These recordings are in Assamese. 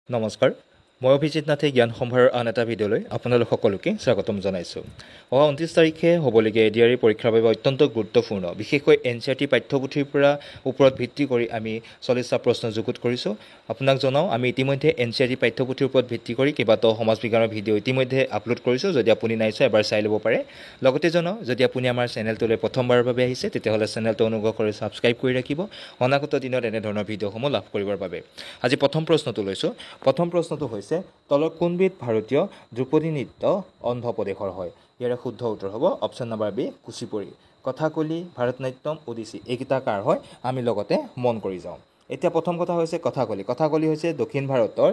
নমস্কাৰ, মই অভিজিত নাথে জ্ঞান সম্ভাৰৰ আন এটা ভিডিঅ'লৈ আপোনালোক সকলোকে স্বাগতম জনাইছোঁ। অহা 29 তাৰিখে হ'বলগীয়া এডিআৰই পৰীক্ষাৰ বাবে অত্যন্ত গুৰুত্বপূৰ্ণ, বিশেষকৈ NCERT পাঠ্যপুথিৰ পৰা ওপৰত ভিত্তি কৰি আমি 40টা প্ৰশ্ন যুগুত কৰিছোঁ। আপোনাক জনাওঁ, আমি ইতিমধ্যে NCERT পাঠ্যপুথিৰ ওপৰত ভিত্তি কৰি কেইবাটাও সমাজ বিজ্ঞানৰ ভিডিঅ' ইতিমধ্যে আপলোড কৰিছোঁ। যদি আপুনি নাই চোৱা এবাৰ চাই ল'ব পাৰে। লগতে জনাওঁ, যদি আপুনি আমাৰ চেনেলটোলৈ প্ৰথমবাৰৰ বাবে আহিছে তেতিয়াহ'লে চেনেলটো অনুগ্ৰহ কৰি ছাবস্ক্ৰাইব কৰি ৰাখিব অনাগত দিনত এনেধৰণৰ ভিডিঅ'সমূহ লাভ কৰিবৰ বাবে। আজি প্ৰথম প্ৰশ্নটো লৈছোঁ। প্ৰথম প্ৰশ্নটো হৈছে, তলৰ কোনবিধ ভাৰতীয় ধ্ৰুপদী নৃত্য অন্ধ্ৰ প্ৰদেশৰ হয়? ইয়াৰে শুদ্ধ উত্তৰ হ'ব option number B, Kuchipudi. Kathakali, Bharatanatyam, Odissi এইকেইটা কাৰ হয় আমি লগতে মন কৰি যাওঁ। এতিয়া প্ৰথম কথা হৈছে কথাকলি। কথাকলি হৈছে দক্ষিণ ভাৰতৰ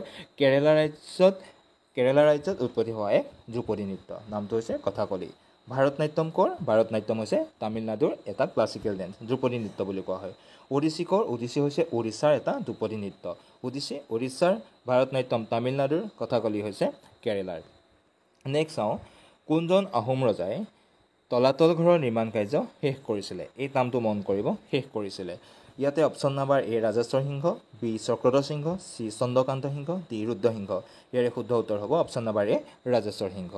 কেৰেলা ৰাজ্যত উৎপত্তি হোৱা এক ধ্ৰুপদী নৃত্য। নামটো হৈছে কথাকলি। ভাৰতনাট্যম ক'ৰ? ভাৰতনাট্যম হৈছে তামিলনাডুৰ এটা ক্লাছিকেল ডেন্স, ধ্ৰুপদী নৃত্য বুলি কোৱা হয়। ওডিচি ক'ৰ? ওডিচি হৈছে উৰিষ্যাৰ এটা ধ্ৰুপদী নৃত্য। ওডিচি উৰিষ্যাৰ, ভাৰতনাট্যম তামিলনাডুৰ, কথাকলি হৈছে কেৰেলাৰ। নেক্সট চাওঁ, কোনজন আহোম ৰজাই তলাতল ঘৰৰ নিৰ্মাণ কাৰ্য শেষ কৰিছিলে? এই নামটো মন কৰিব, শেষ কৰিছিলে। ইয়াতে অপশ্যন নম্বৰ এ ৰাজেশ্বৰ সিংহ, বি চক্ৰধৰ সিংহ, চি চন্দ্ৰকান্ত সিংহ, ডি ৰুদ্ৰসিংহ। ইয়াৰে শুদ্ধ উত্তৰ হ'ব অপশ্যন নম্বৰ এ ৰাজেশ্বৰ সিংহ।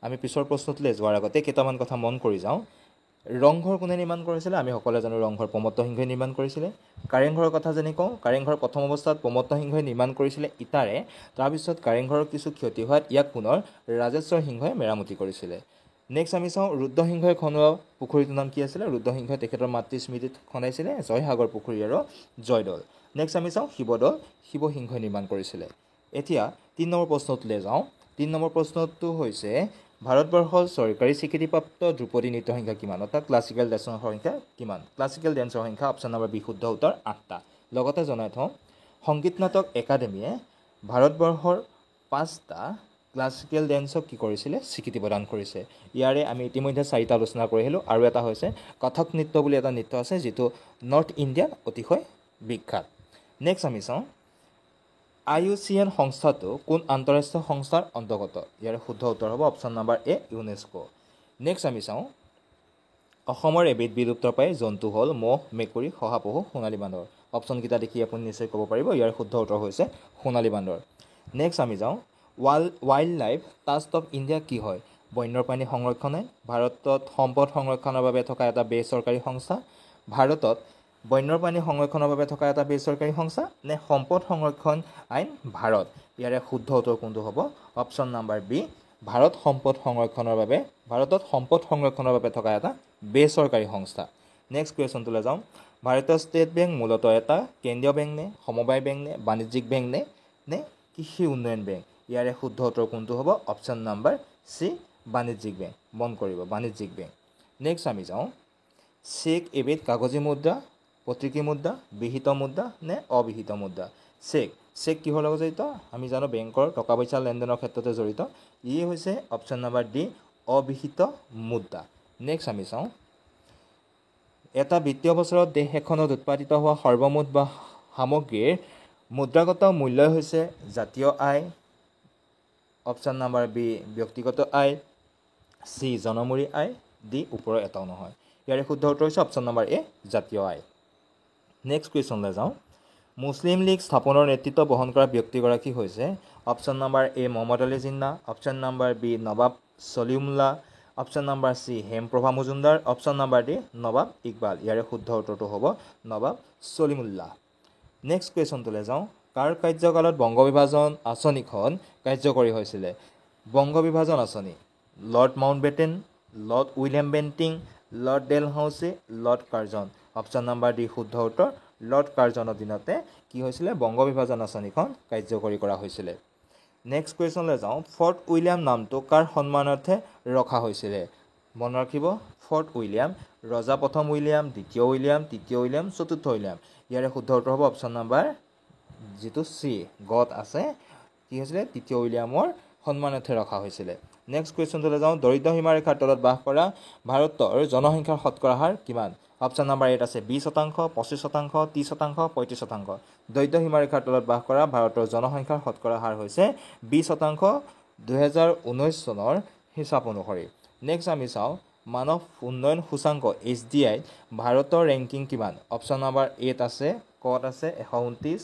আমি পিছৰ প্ৰশ্নটোলৈ যোৱাৰ আগতে কেইটামান কথা মন কৰি যাওঁ। ৰংঘৰ কোনে নিৰ্মাণ কৰিছিলে? আমি সকলোৱে জানো ৰংঘৰ প্ৰমত্ত সিংহই নিৰ্মাণ কৰিছিলে। কাৰেংঘৰৰ কথা যেনে কওঁ, কাৰেংঘৰ প্ৰথম অৱস্থাত প্ৰমত্ত সিংহই নিৰ্মাণ কৰিছিলে ইটাৰে। তাৰপিছত কাৰেংঘৰৰ কিছু ক্ষতি হোৱাত ইয়াক পুনৰ ৰাজেশ্বৰ সিংহই মেৰামতি কৰিছিলে। নেক্সট আমি চাওঁ, ৰুদ্ৰসিংহই খন্দোৱা পুখুৰীটোৰ নাম কি আছিলে? ৰুদ্ৰসিংহই তেখেতৰ মাতৃ স্মৃতিত খন্দাইছিলে জয়সাগৰ পুখুৰী আৰু জয়দৌল। নেক্সট আমি চাওঁ শিৱদৌল, শিৱসিংহই নিৰ্মাণ কৰিছিলে। এতিয়া 3 নম্বৰ প্ৰশ্নটোলৈ যাওঁ। 3 নম্বৰ প্ৰশ্নটো হৈছে, ভাৰতবৰ্ষৰ চৰকাৰী স্বীকৃতিপ্ৰাপ্ত ধ্ৰুপদী নৃত্যৰ সংখ্যা কিমান? অৰ্থাৎ ক্লাছিকেল ডেন্সৰ সংখ্যা কিমান? ক্লাছিকেল ডেন্সৰ সংখ্যা অপশ্যন নম্বৰ বি শুদ্ধ উত্তৰ 8টা। লগতে জনাই থওঁ, সংগীত নাটক একাডেমীয়ে ভাৰতবৰ্ষৰ 5টা ক্লাছিকেল ডেন্সক কি কৰিছিলে? স্বীকৃতি প্ৰদান কৰিছে। ইয়াৰে আমি ইতিমধ্যে 4টা আলোচনা কৰি আহিলোঁ। আৰু এটা হৈছে কথক নৃত্য বুলি এটা নৃত্য আছে, যিটো নৰ্থ ইণ্ডিয়াত অতিশয় বিখ্যাত। নেক্সট আমি চাওঁ, IUCN সংস্থাটো কোন আন্তঃৰাষ্ট্ৰীয় সংস্থাৰ অন্তৰ্গত? ইয়াৰে শুদ্ধ উত্তৰ হ'ব অপশ্যন নম্বৰ এ ইউনেস্কো। নেক্সট আমি চাওঁ, অসমৰ এবিধ বিলুপ্তপ্ৰায় জন্তু হ'ল মহ, মেকুৰী, শহাপহু, সোণালী বান্দৰ। অপশ্যনকেইটা দেখি আপুনি নিশ্চয় ক'ব পাৰিব ইয়াৰ শুদ্ধ উত্তৰ হৈছে সোণালী বান্দৰ। নেক্সট আমি যাওঁ, wild life trust of India কি হয়? বন্যপ্ৰাণী সংৰক্ষণ আইন, ভাৰতত সম্পদ সংৰক্ষণৰ বাবে থকা এটা বেচৰকাৰী সংস্থা, ভাৰতত বন্যপ্ৰাণী সংৰক্ষণৰ বাবে থকা এটা বেচৰকাৰী সংস্থা, নে সম্পদ সংৰক্ষণ আইন ভাৰত? ইয়াৰে শুদ্ধ উত্তৰ কোনটো হ'ব? অপশ্যন নম্বৰ বি, ভাৰতত সম্পদ সংৰক্ষণৰ বাবে থকা এটা বেচৰকাৰী সংস্থা। নেক্সট কুৱেশ্যনটোলৈ যাওঁ, ভাৰতীয় ষ্টেট বেংক মূলতঃ এটা কেন্দ্ৰীয় বেংক নে, সমবায় বেংক নে, বাণিজ্যিক বেংক নে কৃষি উন্নয়ন বেংক? ইয়াৰে শুদ্ধ উত্তৰ কোনটো হ'ব? অপশ্যন নম্বৰ চি, বাণিজ্যিক বেংক। মন কৰিব, বাণিজ্যিক বেংক। নেক্সট আমি যাওঁ, চেক এবিধ কাগজী মুদ্ৰা, প্ৰতীকী মুদ্ৰা, বিহিত মুদ্ৰা নে অবিহিত মুদ্ৰা? চেক কিহৰ লগত জড়িত? আমি জানো বেংকৰ টকা পইচা লেনদেনৰ ক্ষেত্ৰতে জড়িত। ই হৈছে অপশ্যন নম্বৰ ডি, অবিহিত মুদ্ৰা। নেক্সট আমি চাওঁ, এটা বিত্তীয় বছৰত দেশ এখনত উৎপাদিত হোৱা সৰ্বমুঠ বা সামগ্ৰীৰ মুদ্ৰাগত মূল্য হৈছে জাতীয় আয়, অপশ্যন নম্বৰ বি ব্যক্তিগত আয়, চি জনমূৰি আয়, ডি ওপৰৰ এটাও নহয়। ইয়াৰে শুদ্ধ উত্তৰ হৈছে অপশ্যন নম্বৰ এ জাতীয় আয়। নেক্সট কুৱেশ্যনলৈ যাওঁ, মুছলিম লীগ স্থাপনৰ নেতৃত্ব বহন কৰা ব্যক্তিগৰাকী হৈছে option number A Muhammad Ali Jinnah, option number B Nawab Salimullah, option number C Hemprabha Majumdar, option number D Nawab Iqbal. ইয়াৰে শুদ্ধ উত্তৰটো হ'ব নৱাব ছলিমুল্লাহ। নেক্সট কুৱেশ্যনটোলৈ যাওঁ, কাৰ কাৰ্যকালত বংগ বিভাজন আঁচনিখন কাৰ্যকৰী হৈছিলে? বংগ বিভাজন আঁচনি lord Mountbatten, lord William Bentinck, lord Dalhousie, lord Curzon. Option number D শুদ্ধ উত্তৰ, লৰ্ড কাৰ্জনৰ দিনতে কি হৈছিলে? বংগ বিভাজন আঁচনিখন কাৰ্যকৰী কৰা হৈছিলে। নেক্সট কুৱেশ্যনলৈ যাওঁ, ফৰ্ট উইলিয়াম নামটো কাৰ সন্মানাৰ্থে ৰখা হৈছিলে? মনত ৰাখিব, ফৰ্ট উইলিয়াম ৰজা প্ৰথম উইলিয়াম, দ্বিতীয় উইলিয়াম, তৃতীয় উইলিয়াম, চতুৰ্থ উইলিয়াম। ইয়াৰে শুদ্ধ উত্তৰ হ'ব অপশ্যন নম্বৰ যিটো চি গত আছে, কি হৈছিলে? তৃতীয় উইলিয়ামৰ সন্মানাৰ্থে ৰখা হৈছিলে। নেক্সট কুৱেশ্যনটোলৈ যাওঁ, দৰিদ্ৰ সীমাৰেখাৰ তলত বাস কৰা ভাৰতৰ জনসংখ্যাৰ শতকৰা হাৰ কিমান? অপশ্যন নম্বৰ এত আছে 20%, 25%, 30%, 35%। দৰিদ্ৰ সীমাৰেখাৰ তলত বাস কৰা ভাৰতৰ জনসংখ্যাৰ শতকৰা হাৰ হৈছে 20% 2019 চনৰ হিচাপ অনুসৰি। নেক্সট আমি চাওঁ, মানৱ উন্নয়ন সূচাংক HDI ভাৰতৰ ৰেংকিং কিমান? অপশ্যন নম্বৰ এত আছে, কত আছে 129,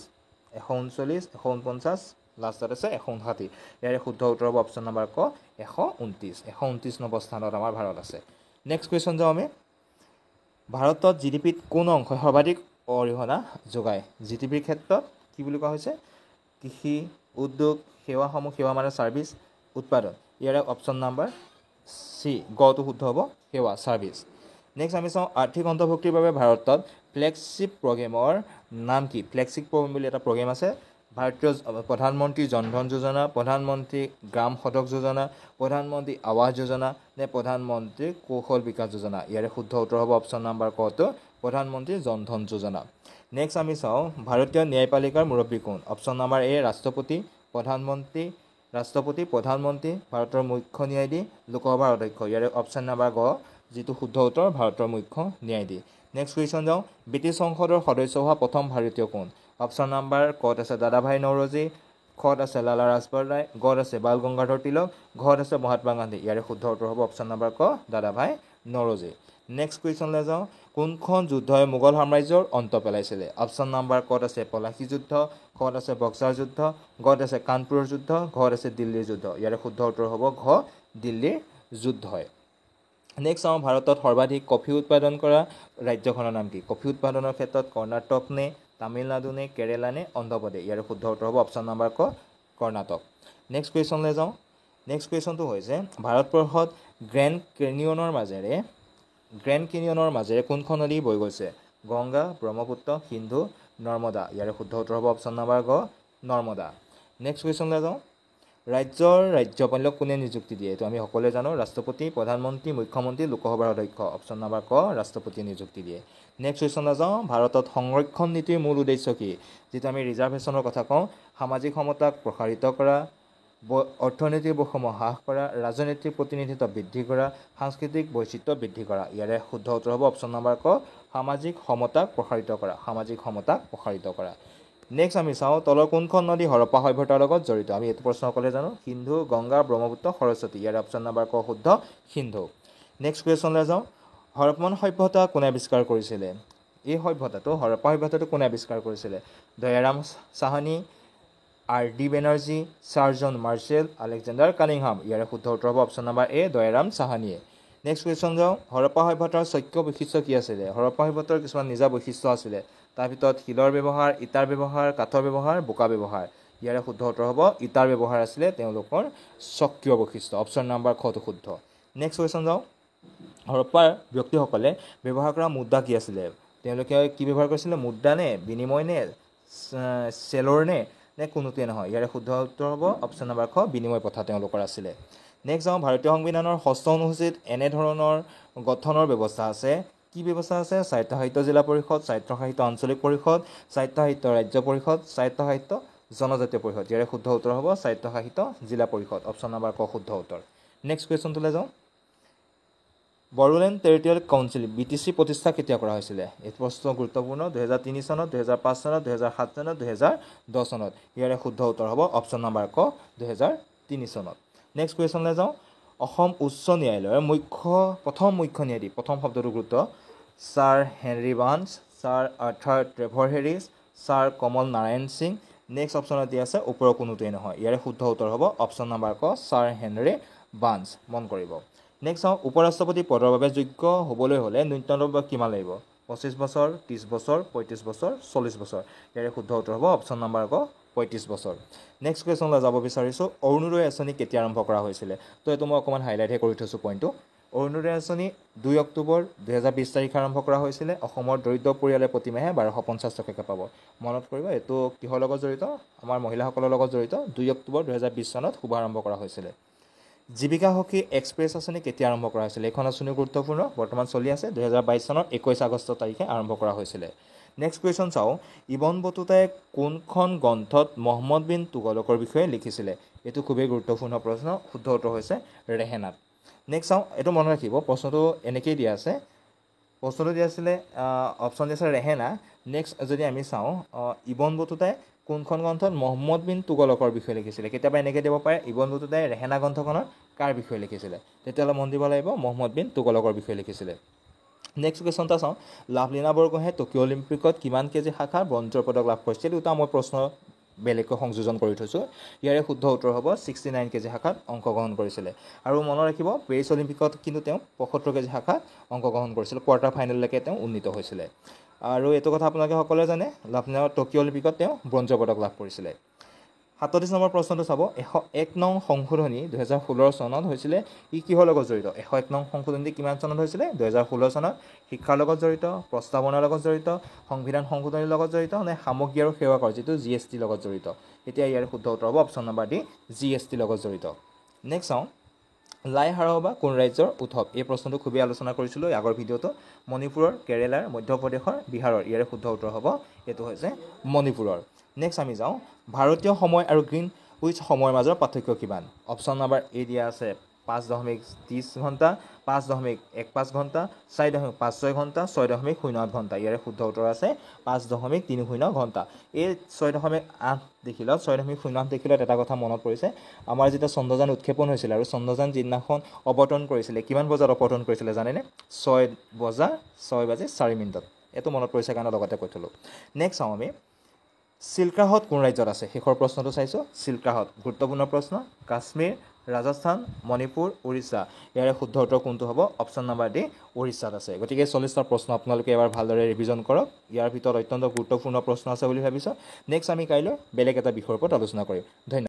139, 149 লাষ্টত আছে 159। ইয়াৰে শুদ্ধ উত্তৰ হ'ব অপশ্যন নম্বৰ ক 129। 129 নম্বৰ স্থানত আমাৰ ভাৰত আছে। নেক্সট কুৱেশ্যন যাওঁ আমি। ভাৰতত GDPত কোন অংশই সৰ্বাধিক অৰিহণা যোগায়? GDPৰ ক্ষেত্ৰত কি বুলি কোৱা হৈছে? কৃষি, উদ্যোগ, সেৱাসমূহ, সেৱা মানে ছাৰ্ভিচ, উৎপাদন। ইয়াৰে অপশ্যন নম্বৰ চি, গটো শুদ্ধ হ'ব, সেৱা ছাৰ্ভিচ। নেক্সট আমি চাওঁ আৰ্থিক অন্তৰ্ভুক্তিৰ বাবে ভাৰতত ফ্লেগশ্বিপ প্ৰগ্ৰেমৰ নাম কি? ফ্লেগশ্বিপ প্ৰগ্ৰেম বুলি এটা প্ৰগ্ৰেম আছে। ভাৰতীয় প্ৰধানমন্ত্ৰী জনধন যোজনা, প্ৰধানমন্ত্ৰী গ্ৰাম সড়ক যোজনা, প্ৰধানমন্ত্ৰী আৱাস যোজনা নে প্ৰধানমন্ত্ৰী কৌশল বিকাশ যোজনা? ইয়াৰে শুদ্ধ উত্তৰ হ'ব অপশ্যন নম্বৰ কটো, প্ৰধানমন্ত্ৰী জনধন যোজনা। নেক্সট আমি চাওঁ ভাৰতীয় ন্যায়পালিকাৰ মুৰব্বী কোন? অপশ্যন নম্বৰ এ ৰাষ্ট্ৰপতি, প্ৰধানমন্ত্ৰী, ভাৰতৰ মুখ্য ন্যায়াধীশ, লোকসভাৰ অধ্যক্ষ। ইয়াৰে অপশ্যন নম্বৰ গ যিটো শুদ্ধ উত্তৰ, ভাৰতৰ মুখ্য ন্যায়াধীশ। নেক্সট কুৱেশ্যন যাওঁ ব্ৰিটিছ সংসদৰ সদস্য হোৱা প্ৰথম ভাৰতীয় কোন? অপশ্যন নম্বৰ কত আছে দাদাভাই নৌৰোজী, খত আছে লালা ৰাজপথ ৰায়, গত আছে বাল গংগাধৰ তিলক, ঘত আছে মহাত্মা গান্ধী। ইয়াৰে শুদ্ধ উত্তৰ হ'ব অপশ্যন নম্বৰ ক দাদাভাই নৌৰোজী। নেক্সট কুৱেশ্যনলৈ যাওঁ কোনখন যুদ্ধই মোগল সাম্ৰাজ্যৰ অন্ত পেলাইছিলে? অপশ্যন নম্বৰ কত আছে পলাশী যুদ্ধ, খত আছে বক্সাৰ যুদ্ধ, গত আছে কানপুৰৰ যুদ্ধ, ঘত আছে দিল্লীৰ যুদ্ধ। ইয়াৰে শুদ্ধ উত্তৰ হ'ব ঘ দিল্লীৰ যুদ্ধ হয়। নেক্সট চাওঁ ভাৰতত সৰ্বাধিক কফি উৎপাদন কৰা ৰাজ্যখনৰ নাম কি? কফি উৎপাদনৰ ক্ষেত্ৰত কৰ্ণাটক নে, তামিলনাডু নে, কেৰেলা নে, অন্ধ্ৰপ্ৰদেশ? ইয়াৰে শুদ্ধ উত্তৰ হ'ব অপশ্যন নম্বৰ ক কৰ্ণাটক। নেক্সট কুৱেশ্যনলৈ যাওঁ। নেক্সট কুৱেশ্যনটো হৈছে ভাৰতবৰ্ষত গ্ৰেণ্ড কেনিয়নৰ মাজেৰে কোনখন নদী বৈ গৈছে? গংগা, ব্ৰহ্মপুত্ৰ, সিন্ধু, নৰ্মদা। ইয়াৰে শুদ্ধ উত্তৰ হ'ব অপশ্যন নম্বৰ গ নৰ্মদা। নেক্সট কুৱেশ্যনলৈ যাওঁ ৰাজ্যৰ ৰাজ্যপালক কোনে নিযুক্তি দিয়ে? এইটো আমি সকলোৱে জানো, ৰাষ্ট্ৰপতি, প্ৰধানমন্ত্ৰী, মুখ্যমন্ত্ৰী, লোকসভাৰ অধ্যক্ষ। অপশ্যন নম্বৰ ক ৰাষ্ট্ৰপতিয়ে নিযুক্তি দিয়ে। নেক্সট কুৱেশ্যনলৈ যাওঁ ভাৰতত সংৰক্ষণ নীতিৰ মূল উদ্দেশ্য কি? যিটো আমি ৰিজাৰ্ভেশ্যনৰ কথা কওঁ, সামাজিক সমতাক প্ৰসাৰিত কৰা, অৰ্থনৈতিক বৈষম্য হ্ৰাস কৰা, ৰাজনৈতিক প্ৰতিনিধিত্ব বৃদ্ধি কৰা, সাংস্কৃতিক বৈচিত্ৰ্য বৃদ্ধি কৰা। ইয়াৰে শুদ্ধ উত্তৰ হ'ব অপশ্যন নম্বৰ ক সামাজিক সমতাক প্ৰসাৰিত কৰা। নেক্সট আমি চাওঁ তলৰ কোনখন নদী হৰপ্পা সভ্যতাৰ লগত জড়িত? আমি এইটো প্ৰশ্ন সকলোৱে জানো, সিন্ধু, গংগা, ব্ৰহ্মপুত্ৰ, সৰস্বতী। ইয়াৰে অপশ্যন নম্বৰ ক শুদ্ধ, সিন্ধু। নেক্সট কুৱেশ্যনলৈ যাওঁ হৰপ্পন সভ্যতা কোনে আৱিষ্কাৰ কৰিছিলে? এই সভ্যতাটো হৰপ্পা সভ্যতাটো কোনে আৱিষ্কাৰ কৰিছিলে? Dayaram Sahni, R.D. Banerji, sir John Marshall, Alexander Cunningham. ইয়াৰে শুদ্ধ উত্তৰ হ'ব অপশ্যন নম্বৰ এ দয়াৰাম সাহানীয়ে। নেক্সট কুৱেশ্যন যাওঁ হৰপ্পা সভ্যতাৰ স্বকীয় বৈশিষ্ট্য কি আছিলে? হৰপ্পা সভ্যতাৰ কিছুমান নিজা বৈশিষ্ট্য আছিলে, তাৰ ভিতৰত শিলৰ ব্যৱহাৰ, ইটাৰ ব্যৱহাৰ, কাঠৰ ব্যৱহাৰ, বোকা ব্যৱহাৰ। ইয়াৰে শুদ্ধ উত্তৰ হ'ব ইটাৰ ব্যৱহাৰ আছিলে তেওঁলোকৰ স্বকীয় বৈশিষ্ট্য। অপশ্যন নম্বৰ খটো শুদ্ধ। নেক্সট কুৱেশ্যন যাওঁ হৰপ্পাৰ ব্যক্তিসকলে ব্যৱহাৰ কৰা মুদ্ৰা কি আছিলে? তেওঁলোকে কি ব্যৱহাৰ কৰিছিলে? মুদ্ৰা নে, বিনিময় নে, চেলৰ নে কোনোটোৱে নহয়? ইয়াৰে শুদ্ধ উত্তৰ হ'ব অপশ্যন নম্বৰ খ বিনিময় প্ৰথা তেওঁলোকৰ আছিলে। নেক্সট যাওঁ ভাৰতীয় সংবিধানৰ 6ষ্ঠ অনুসূচীত এনেধৰণৰ গঠনৰ ব্যৱস্থা আছে। কি ব্যৱস্থা আছে? স্বায়ত্তশাসিত জিলা পৰিষদ, স্বায়ত্তশাসিত আঞ্চলিক পৰিষদ, স্বায়ত্তশাসিত ৰাজ্য পৰিষদ, স্বায়ত্তশাসিত জনজাতীয় পৰিষদ। ইয়াৰে শুদ্ধ উত্তৰ হ'ব স্বায়ত্তশাসিত জিলা পৰিষদ। অপশ্যন নম্বৰ ক শুদ্ধ উত্তৰ। নেক্সট কুৱেশ্যনটোলৈ যাওঁ বড়োলেণ্ড টেৰিটৰিয়েল কাউন্সিল BTC প্ৰতিষ্ঠা কেতিয়া কৰা হৈছিলে? এই প্ৰশ্ন গুৰুত্বপূৰ্ণ। 2003 চনত, 2005 চনত, 2007 চনত, 2010 চনত। ইয়াৰে শুদ্ধ উত্তৰ হ'ব অপশ্যন নম্বৰ ক 2003 চনত। নেক্সট কুৱেশ্যনলৈ যাওঁ অসম উচ্চ ন্যায়ালয়ৰ প্ৰথম মুখ্য ন্যায়াধীশ, প্ৰথম শব্দটো গুৰুত্ব, sir Henry Barnes, sir Arthur Trevor Harris, sir Kamal Narayan Singh. Next অপশ্যনত দিয়া আছে ওপৰৰ কোনোটোৱেই নহয়। ইয়াৰে শুদ্ধ উত্তৰ হ'ব অপশ্যন নম্বৰ ক ছাৰ হেনৰী বাৰ্নছ। মন কৰিব। নেক্সট চাওঁ উপৰাষ্ট্ৰপতি পদৰ বাবে যোগ্য হ'বলৈ হ'লে ন্যূনতম কিমান লাগিব? 25 বছৰ, 30 বছৰ, 35 বছৰ, 40 বছৰ। ইয়াৰে শুদ্ধ উত্তৰ হ'ব অপশ্যন নম্বৰ ক 35 বছৰ। নেক্সট কুৱেশ্যনলৈ যাব বিচাৰিছোঁ অৰুণোদয় আঁচনি কেতিয়া আৰম্ভ কৰা হৈছিলে? তো এইটো মই অকণমান হাইলাইটহে কৰি থৈছোঁ পইণ্টটো। অৰুণোদয় আঁচনি 2 অক্টোবৰ 2020 তাৰিখে আৰম্ভ কৰা হৈছিলে। অসমৰ দৰিদ্ৰ পৰিয়ালে প্ৰতিমাহে 1250 টকাকৈ পাব। মনত কৰিব এইটো কিহৰ লগত জড়িত? আমাৰ মহিলাসকলৰ লগত জড়িত। 2 অক্টোবৰ 2020 চনত শুভাৰম্ভ কৰা হৈছিলে। জীৱিকা সখী এক্সপ্ৰেছ আঁচনি কেতিয়া আৰম্ভ কৰা হৈছিলে? এইখন আঁচনি গুৰুত্বপূৰ্ণ, বৰ্তমান চলি আছে। 2022 চনৰ 21 আগষ্ট তাৰিখে আৰম্ভ কৰা হৈছিলে। নেক্সট কুৱেশ্যন চাওঁ ইবন বটুতাই কোনখন গ্ৰন্থত মহম্মদ বিন তুগলকৰ বিষয়ে লিখিছিলে? এইটো খুবেই গুৰুত্বপূৰ্ণ প্ৰশ্ন। শুদ্ধ উত্তৰ হৈছে ৰেহেনাত। নেক্সট চাওঁ এইটো মনত ৰাখিব, প্ৰশ্নটো এনেকেই দিয়া আছে। প্ৰশ্নটো দিয়া আছিলে অপশ্যন দিয়া আছে ৰেহেনা। নেক্সট যদি আমি চাওঁ ইবন বটুতাই কোনখন গ্ৰন্থত মহম্মদ বিন তুগলকৰ বিষয়ে লিখিছিলে? কেতিয়াবা এনেকৈ দিব পাৰে ইবন বটুতাই ৰেহেনা গ্ৰন্থখনৰ কাৰ বিষয়ে লিখিছিলে? তেতিয়াহ'লে মন দিব লাগিব মহম্মদ বিন তুগলকৰ বিষয়ে লিখিছিলে। নেক্সট কুৱেশ্যন এটা চাওঁ লাভলীনা বৰগোহাঁয়ে টকিঅ' অলিম্পিকত কিমান কেজি শাখাৰ ব্ৰঞ্জৰ পদক লাভ কৰিছিল? দুটা মই প্ৰশ্ন বেলেগকৈ সংযোজন কৰি থৈছোঁ। ইয়াৰে শুদ্ধ উত্তৰ হ'ব 69 কেজি শাখাত অংশগ্ৰহণ কৰিছিলে। আৰু মনত ৰাখিব পেৰিছ অলিম্পিকত কিন্তু তেওঁ 75 কেজি শাখাত অংশগ্ৰহণ কৰিছিলে। কোৱাৰ্টাৰ ফাইনেললৈকে তেওঁ উন্নীত হৈছিলে। আৰু এইটো কথা আপোনালোকে সকলোৱে জানে, আপোনাৰ টকিঅ' অলিম্পিকত তেওঁ ব্ৰঞ্জৰ পদক লাভ কৰিছিলে। 37 নম্বৰ প্ৰশ্নটো চাব, 101 নং সংশোধনী 2016 চনত হৈছিলে, ই কিহৰ লগত জড়িত? 101 নং সংশোধনী কিমান চনত হৈছিলে? 2016 চনত। শিক্ষাৰ লগত জড়িত, প্ৰস্তাৱনাৰ লগত জড়িত, সংবিধান সংশোধনীৰ লগত জড়িত, নে সামগ্ৰী আৰু সেৱা কৰ যিটো GST লগত জড়িত? এতিয়া ইয়াৰ শুদ্ধ উত্তৰ হ'ব অপশ্যন নম্বৰ ডি, GST লগত জড়িত। নেক্সট চাওঁ, লাই হাৰবা কোন ৰাজ্যৰ উৎসৱ? এই প্ৰশ্নটো খুবেই আলোচনা কৰিছিলোঁ আগৰ ভিডিঅ'টো। মণিপুৰৰ, কেৰেলাৰ, মধ্যপ্ৰদেশৰ, বিহাৰৰ। ইয়াৰে শুদ্ধ উত্তৰ হ'ব এইটো হৈছে মণিপুৰৰ। নেক্সট আমি যাওঁ, ভাৰতীয় সময় আৰু গ্ৰীণউইচ সময়ৰ মাজৰ পাৰ্থক্য কিমান? অপশ্যন নম্বৰ এ দিয়া আছে 5.30 ঘণ্টা, 5.15 ঘণ্টা, 4.56 ঘণ্টা, 6.08 ঘণ্টা। ইয়াৰে শুদ্ধ উত্তৰ আছে 5.30 ঘণ্টা। এই 6.8 দেখিলত 6.08 দেখিলত এটা কথা মনত পৰিছে, আমাৰ যেতিয়া চন্দ্ৰযান উৎক্ষেপণ হৈছিলে আৰু চন্দ্ৰযান যিদিনাখন অৱতৰণ কৰিছিলে, কিমান বজাত অৱতৰণ কৰিছিলে জানেনে? 6:04 এইটো মনত পৰিছে কাৰণে লগতে কৈ থলোঁ। নেক্সট চাওঁ আমি, চিল্কা হ্ৰদ কোন ৰাজ্যত আছে? শেষৰ প্ৰশ্নটো চাইছোঁ, চিল্কা হ্ৰদ। গুৰুত্বপূৰ্ণ প্ৰশ্ন। কাশ্মীৰ, ৰাজস্থান, মণিপুৰ, উৰিষ্যা। ইয়াৰে শুদ্ধ উত্তৰ কোনটো হ'ব? অপশ্যন নম্বৰ ডি, উৰিষ্যাত আছে। গতিকে 40টা প্ৰশ্ন আপোনালোকে এবাৰ ভালদৰে ৰিভিজন কৰক। ইয়াৰ ভিতৰত অত্যন্ত গুৰুত্বপূৰ্ণ প্ৰশ্ন আছে বুলি ভাবিছোঁ। নেক্সট আমি কাইলৈ বেলেগ এটা বিষয়ৰ ওপৰত আলোচনা কৰিম। ধন্যবাদ।